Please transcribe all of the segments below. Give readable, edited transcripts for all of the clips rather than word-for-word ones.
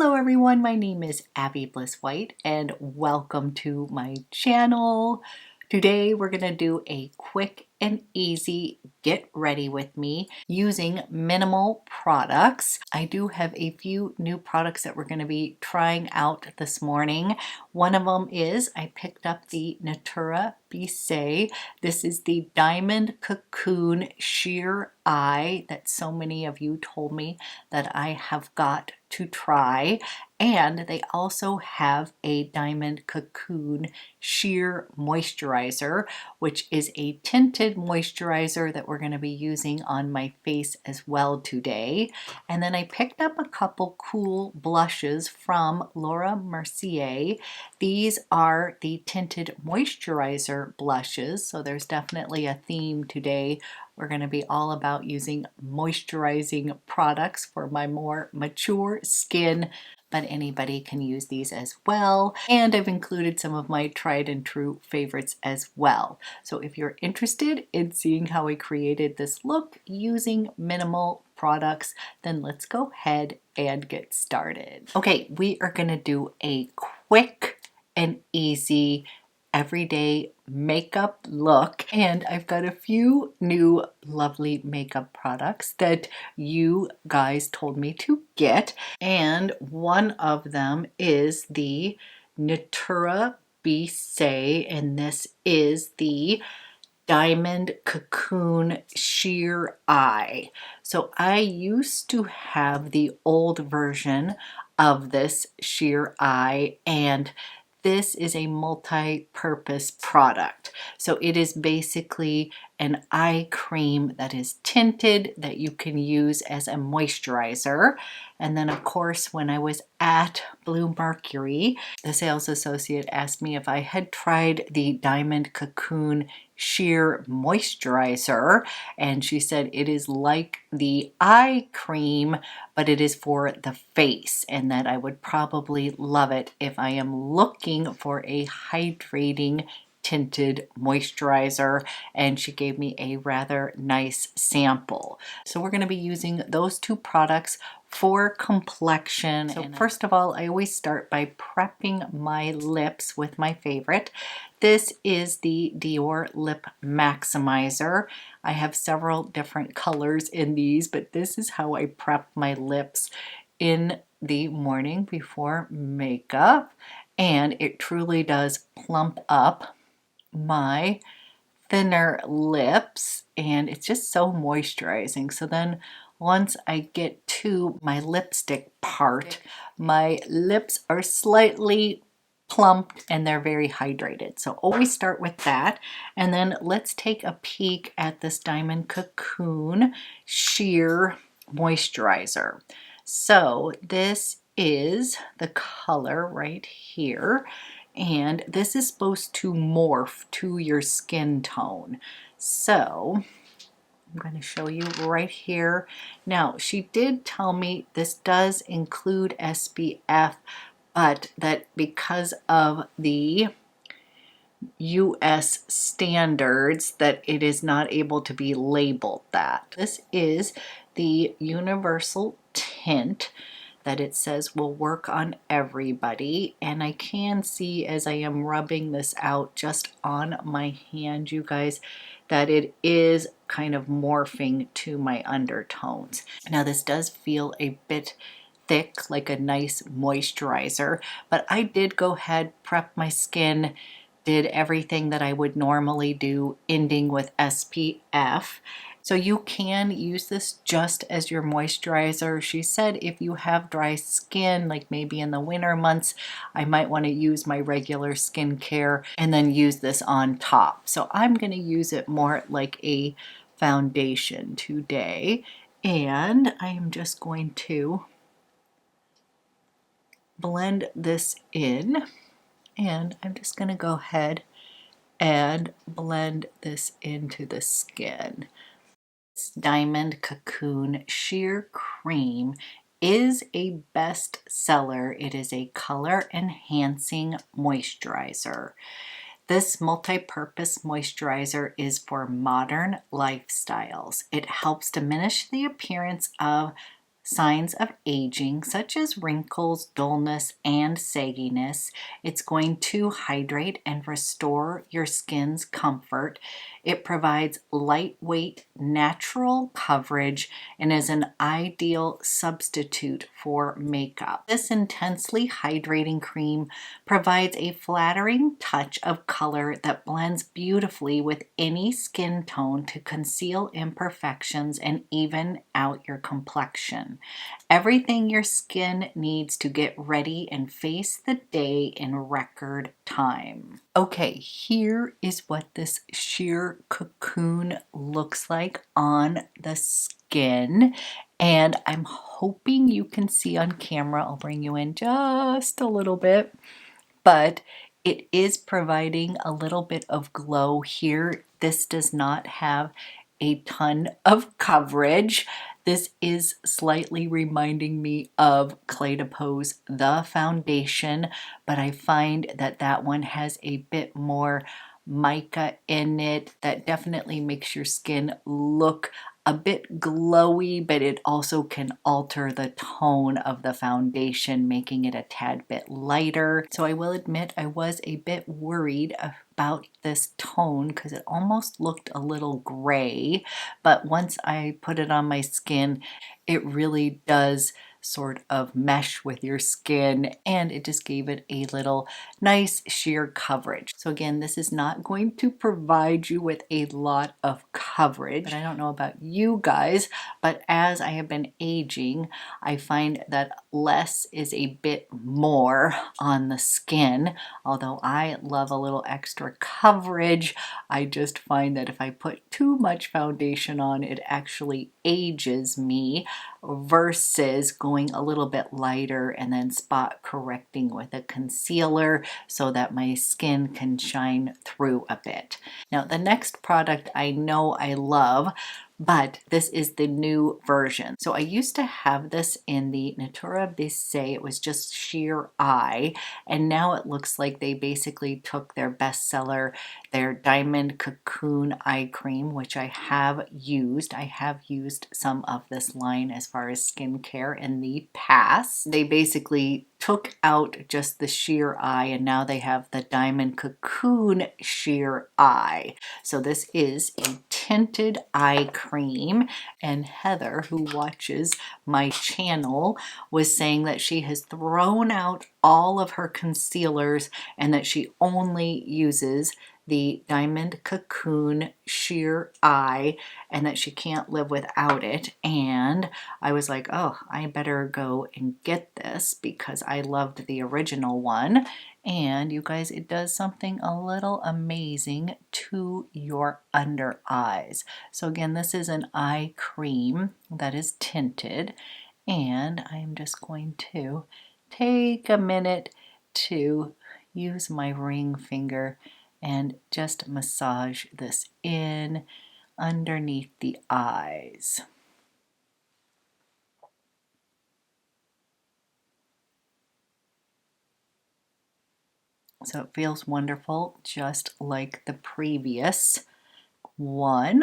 Hello everyone, my name is Abby Bliss White and welcome to my channel. Today we're going to do a quick and easy get ready with me using minimal products. I do have a few new products that we're going to be trying out this morning. One of them is I picked up the Natura Bisse. This is the Diamond Cocoon Sheer Eye that so many of you told me that I have got to try. And they also have a Diamond Cocoon Sheer Moisturizer, which is a tinted moisturizer that we're going to be using on my face as well today. And then I picked up a couple cool blushes from Laura Mercier. These are the tinted moisturizer blushes, so there's definitely a theme today. We're going to be all about using moisturizing products for my more mature skin, but anybody can use these as well. And I've included some of my tried and true favorites as well. So if you're interested in seeing how I created this look using minimal products, then let's go ahead and get started. Okay, we are going to do a quick and easy everyday makeup look, and I've got a few new lovely makeup products that you guys told me to get, and one of them is the Natura Bisse, and this is the Diamond Cocoon Sheer Eye. So I used to have the old version of this sheer eye, and this is a multi-purpose product. So it is basically an eye cream that is tinted that you can use as a moisturizer. And then of course, when I was at Blue Mercury, the sales associate asked me if I had tried the Diamond Cocoon Sheer Moisturizer, and she said it is like the eye cream, but it is for the face, and that I would probably love it if I am looking for a hydrating tinted moisturizer, and she gave me a rather nice sample. So we're going to be using those two products for complexion. So first of all, I always start by prepping my lips with my favorite. This is the DIOR Lip Maximizer. I have several different colors in these, but this is how I prep my lips in the morning before makeup, and it truly does plump up my thinner lips, and it's just so moisturizing. So then once I get to my lipstick part, my lips are slightly plumped and they're very hydrated. So always start with that. And then let's take a peek at this Diamond Cocoon Sheer Moisturizer. So this is the color right here, and this is supposed to morph to your skin tone. So I'm going to show you right here. Now, she did tell me this does include SPF, but that because of the US standards that it is not able to be labeled that. This is the universal tint that it says will work on everybody, and I can see as I am rubbing this out just on my hand, you guys, that it is kind of morphing to my undertones. Now this does feel a bit thick, like a nice moisturizer, but I did go ahead, prep my skin, did everything that I would normally do, ending with SPF. So you can use this just as your moisturizer. She said if you have dry skin, like maybe in the winter months, I might want to use my regular skincare and then use this on top. So I'm going to use it more like a foundation today. And I am just going to blend this in. And I'm just going to go ahead and blend this into the skin. This Diamond Cocoon Sheer Cream is a bestseller. It is a color enhancing moisturizer. This multi-purpose moisturizer is for modern lifestyles. It helps diminish the appearance of signs of aging, such as wrinkles, dullness, and sagginess. It's going to hydrate and restore your skin's comfort. It provides lightweight, natural coverage and is an ideal substitute for makeup. This intensely hydrating cream provides a flattering touch of color that blends beautifully with any skin tone to conceal imperfections and even out your complexion. Everything your skin needs to get ready and face the day in record time. Okay, here is what this sheer cocoon looks like on the skin. And I'm hoping you can see on camera. I'll bring you in just a little bit. But it is providing a little bit of glow here. This does not have a ton of coverage. This is slightly reminding me of Clé de Pose The Foundation, but I find that that one has a bit more mica in it. That definitely makes your skin look a bit glowy, but it also can alter the tone of the foundation, making it a tad bit lighter. So I will admit I was a bit worried about this tone because it almost looked a little gray, but once I put it on my skin, it really does sort of mesh with your skin, and it just gave it a little nice sheer coverage. So again, this is not going to provide you with a lot of coverage, but I don't know about you guys, but as I have been aging, I find that less is a bit more on the skin. Although I love a little extra coverage, I just find that if I put too much foundation on, it actually ages me versus going a little bit lighter and then spot correcting with a concealer so that my skin can shine through a bit. Now, the next product I know I love, but this is the new version. So I used to have this in the Natura Bisse. It was just sheer eye, and now it looks like they basically took their bestseller, their Diamond Cocoon Eye Cream, which I have used. I have used some of this line as far as skincare in the past. They basically took out just the sheer eye, and now they have the Diamond Cocoon Sheer Eye. So this is a tinted eye cream, and Heather, who watches my channel, was saying that she has thrown out all of her concealers and that she only uses the Diamond Cocoon Sheer Eye and that she can't live without it. And I was like, oh, I better go and get this because I loved the original one. And you guys, it does something a little amazing to your under eyes. So again, this is an eye cream that is tinted, and I'm just going to take a minute to use my ring finger and just massage this in underneath the eyes. So it feels wonderful, just like the previous one,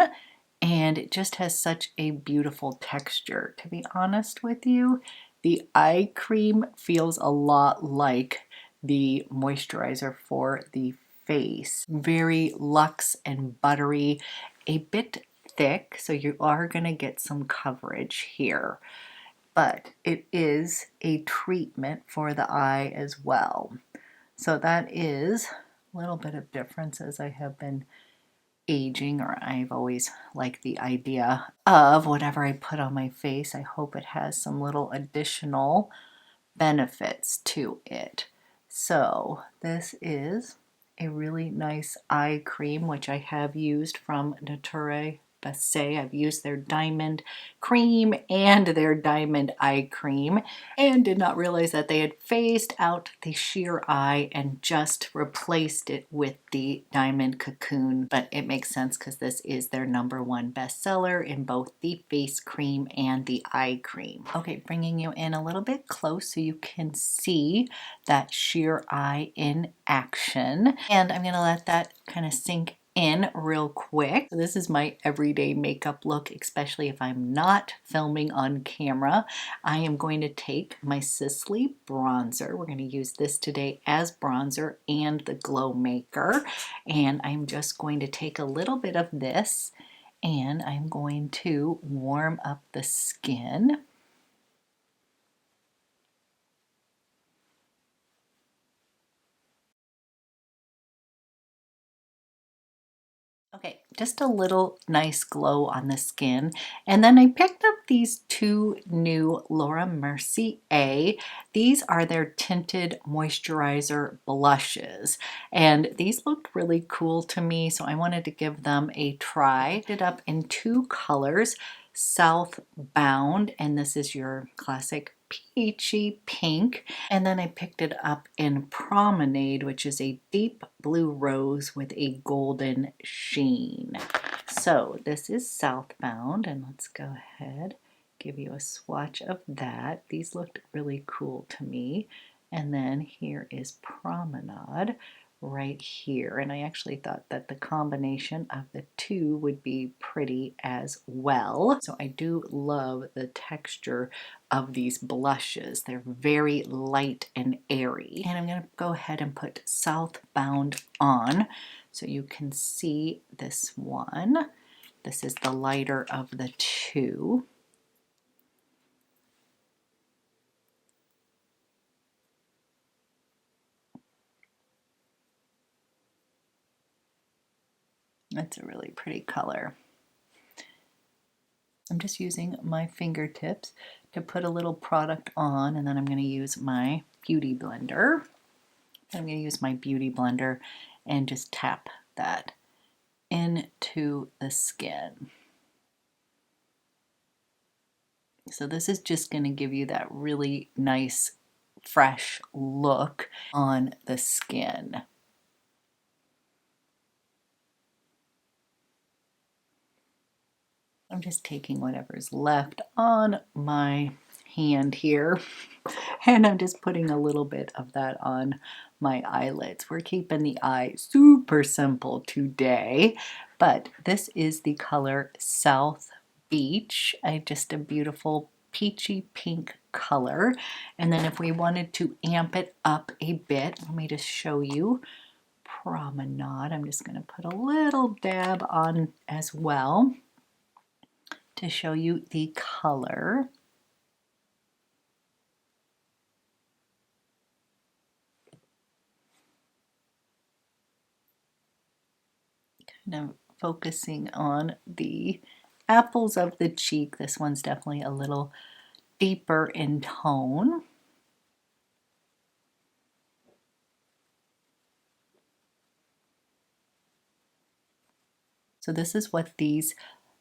and it just has such a beautiful texture. To be honest with you, the eye cream feels a lot like the moisturizer for the face. Very luxe and buttery, a bit thick, so you are going to get some coverage here. But it is a treatment for the eye as well. So that is a little bit of difference as I have been aging, or I've always liked the idea of whatever I put on my face, I hope it has some little additional benefits to it. So this is a really nice eye cream, which I have used from Natura Bisse. I've used their diamond cream and their diamond eye cream, and did not realize that they had phased out the sheer eye and just replaced it with the diamond cocoon. But it makes sense because this is their #1 bestseller in both the face cream and the eye cream. Okay, bringing you in a little bit close so you can see that sheer eye in action, and I'm going to let that kind of sink in real quick. This is my everyday makeup look, especially if I'm not filming on camera. I am going to take my Sisley bronzer. We're going to use this today as bronzer and the Glow Maker. And I'm just going to take a little bit of this and I'm going to warm up the skin. Okay, just a little nice glow on the skin. And then I picked up these two new Laura Mercier. These are their Tinted Moisturizer Blushes. And these looked really cool to me, so I wanted to give them a try. I picked it up in two colors, Southbound, and this is your classic peachy pink, and then I picked it up in Promenade, which is a deep blue rose with a golden sheen. So this is Southbound, and let's go ahead, give you a swatch of that. These looked really cool to me. And then here is Promenade right here, and I actually thought that the combination of the two would be pretty as well. So I do love the texture of these blushes. They're very light and airy. And I'm going to go ahead and put Southbound on so you can see this one. This is the lighter of the two. That's a really pretty color. I'm just using my fingertips to put a little product on, and then I'm going to use my beauty blender. I'm going to use my beauty blender and just tap that into the skin. So this is just going to give you that really nice, fresh look on the skin. I'm just taking whatever's left on my hand here and I'm just putting a little bit of that on my eyelids. We're keeping the eye super simple today, but this is the color South Beach. Just a beautiful peachy pink color. And then if we wanted to amp it up a bit, let me just show you Promenade. I'm just going to put a little dab on as well to show you the color. Kind of focusing on the apples of the cheek. This one's definitely a little deeper in tone. So this is what these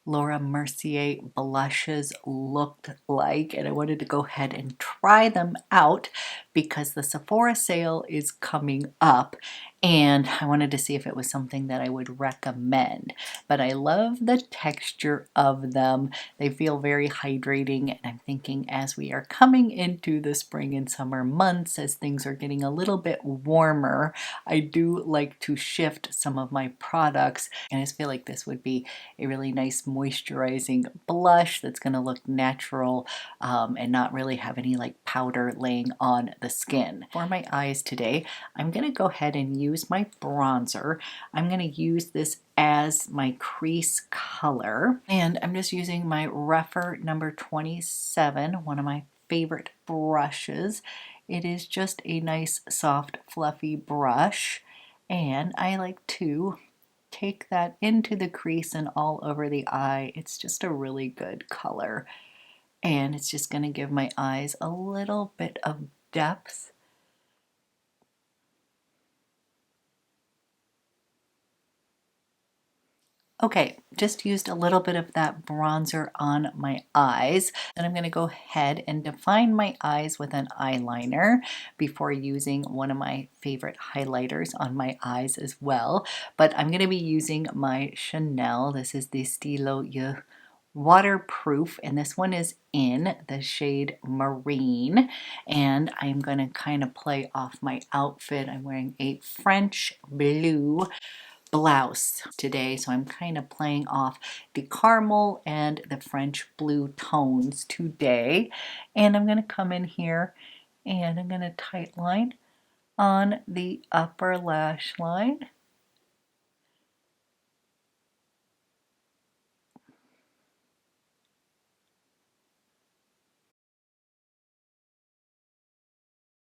Laura Mercier blushes looked like, and I wanted to go ahead and try them out because the Sephora sale is coming up and I wanted to see if it was something that I would recommend. But I love the texture of them. They feel very hydrating, and I'm thinking as we are coming into the spring and summer months, as things are getting a little bit warmer, I do like to shift some of my products, and I just feel like this would be a really nice moisturizing blush that's going to look natural and not really have any like powder laying on the skin. For my eyes today, I'm going to go ahead and use my bronzer. I'm going to use this as my crease color, and I'm just using my REVE number 27, one of my favorite brushes. It is just a nice soft fluffy brush, and I like to take that into the crease and all over the eye. It's just a really good color, and it's just going to give my eyes a little bit of depth. Okay, just used a little bit of that bronzer on my eyes, and I'm going to go ahead and define my eyes with an eyeliner before using one of my favorite highlighters on my eyes as well. But I'm going to be using my Chanel. This is the STYLO YEUX waterproof, and this one is in the shade Marine, and I'm going to kind of play off my outfit. I'm wearing a French blue blouse today, so I'm kind of playing off the caramel and the French blue tones today. And I'm going to come in here and I'm going to tightline on the upper lash line.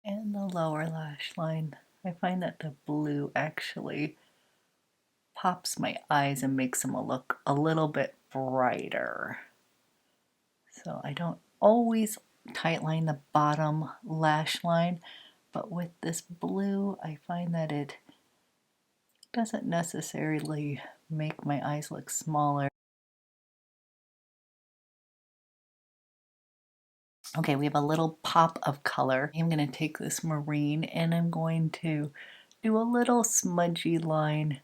And the lower lash line. I find that the blue actually pops my eyes and makes them look a little bit brighter. So I don't always tightline the bottom lash line, but with this blue, I find that it doesn't necessarily make my eyes look smaller. Okay, we have a little pop of color. I'm going to take this marine and I'm going to do a little smudgy line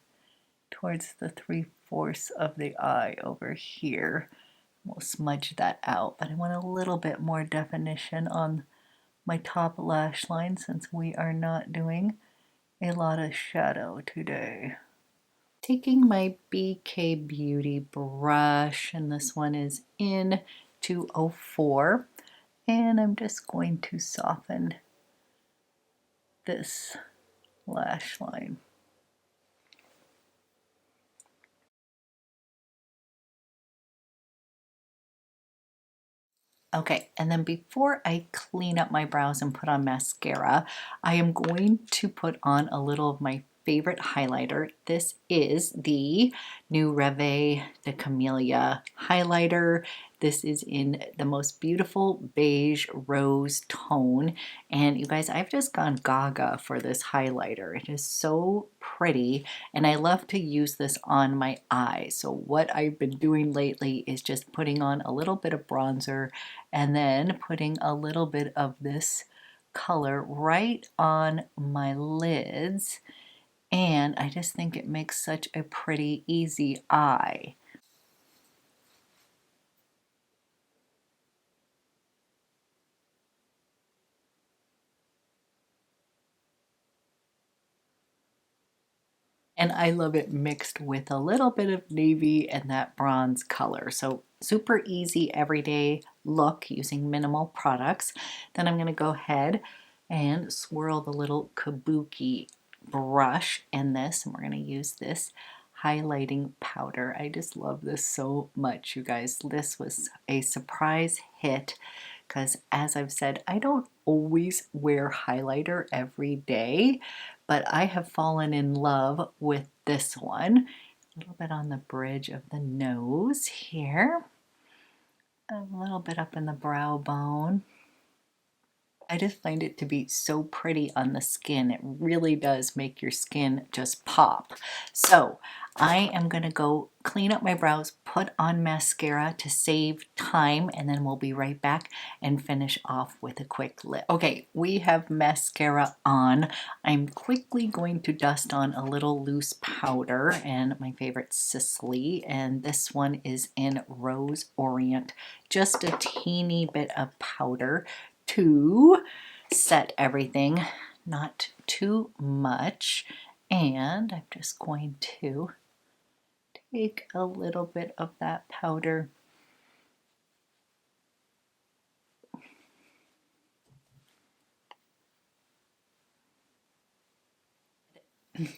towards the 3/4 of the eye over here. We'll smudge that out, but I want a little bit more definition on my top lash line since we are not doing a lot of shadow today. Taking my BK Beauty brush, and this one is in 204, and I'm just going to soften this lash line. Okay, and then before I clean up my brows and put on mascara, I am going to put on a little of my favorite highlighter. This is the new REVE, the Camellia highlighter. This is in the most beautiful beige rose tone. And you guys, I've just gone gaga for this highlighter. It is so pretty, and I love to use this on my eyes. So what I've been doing lately is just putting on a little bit of bronzer and then putting a little bit of this color right on my lids, and I just think it makes such a pretty easy eye. And I love it mixed with a little bit of navy and that bronze color. So super easy everyday look using minimal products. Then I'm going to go ahead and swirl the little kabuki brush in this, and we're going to use this highlighting powder. I just love this so much, you guys. This was a surprise hit because, as I've said, I don't always wear highlighter every day, but I have fallen in love with this one. A little bit on the bridge of the nose here, a little bit up in the brow bone. I just find it to be so pretty on the skin. It really does make your skin just pop. So I am going to go clean up my brows, put on mascara to save time, and then we'll be right back and finish off with a quick lip. Okay, we have mascara on. I'm quickly going to dust on a little loose powder, and my favorite Sisley, and this one is in Rose Orient. Just a teeny bit of powder to set everything, not too much. And I'm just going to take a little bit of that powder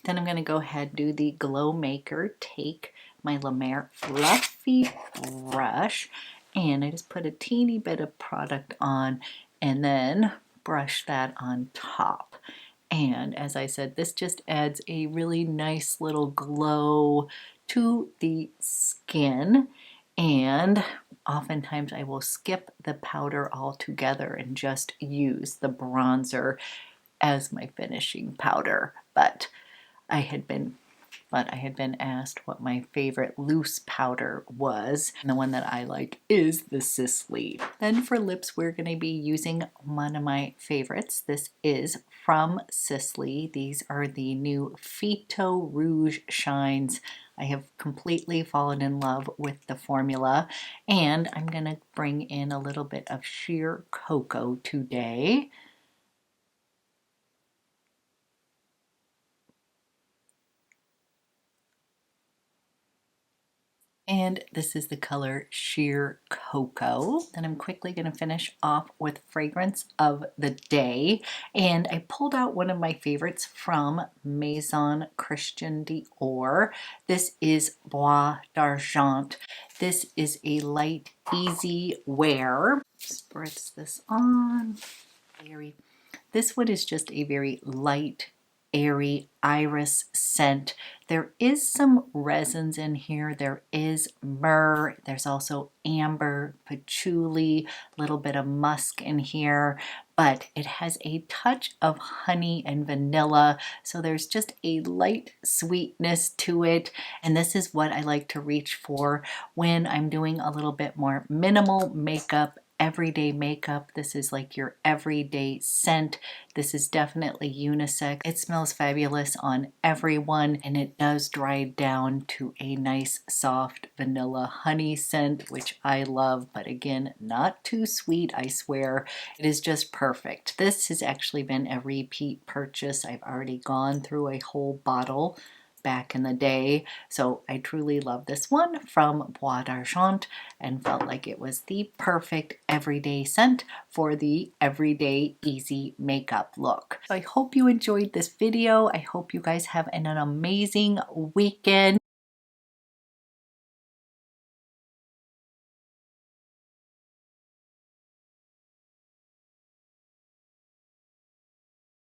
then I'm going to go ahead and do the Glow Maker. Take my La Mer fluffy brush and I just put a teeny bit of product on and then brush that on top. And as I said, this just adds a really nice little glow to the skin. And oftentimes I will skip the powder altogether and just use the bronzer as my finishing powder. But I had been asked what my favorite loose powder was. And the one that I like is the Sisley. Then for lips, we're going to be using one of my favorites. This is from Sisley. These are the new PHYTO Rouge Shines. I have completely fallen in love with the formula. And I'm going to bring in a little bit of sheer cocoa today. And this is the color Sheer Cocoa. Then I'm quickly going to finish off with fragrance of the day. And I pulled out one of my favorites from Maison Christian Dior. This is Bois d'Argent. This is a light, easy wear. Spritz this on. This one is just a very light, airy iris scent. There is some resins in here. There is myrrh. There's also amber, patchouli, a little bit of musk in here, but it has a touch of honey and vanilla. So there's just a light sweetness to it. And this is what I like to reach for when I'm doing a little bit more minimal makeup, everyday makeup. This is like your everyday scent. This is definitely unisex. It smells fabulous on everyone, and it does dry down to a nice soft vanilla honey scent, which I love, but again, not too sweet, I swear. It is just perfect. This has actually been a repeat purchase. I've already gone through a whole bottle back in the day. So I truly love this one from Bois d'Argent and felt like it was the perfect everyday scent for the everyday easy makeup look. So I hope you enjoyed this video. I hope you guys have an amazing weekend.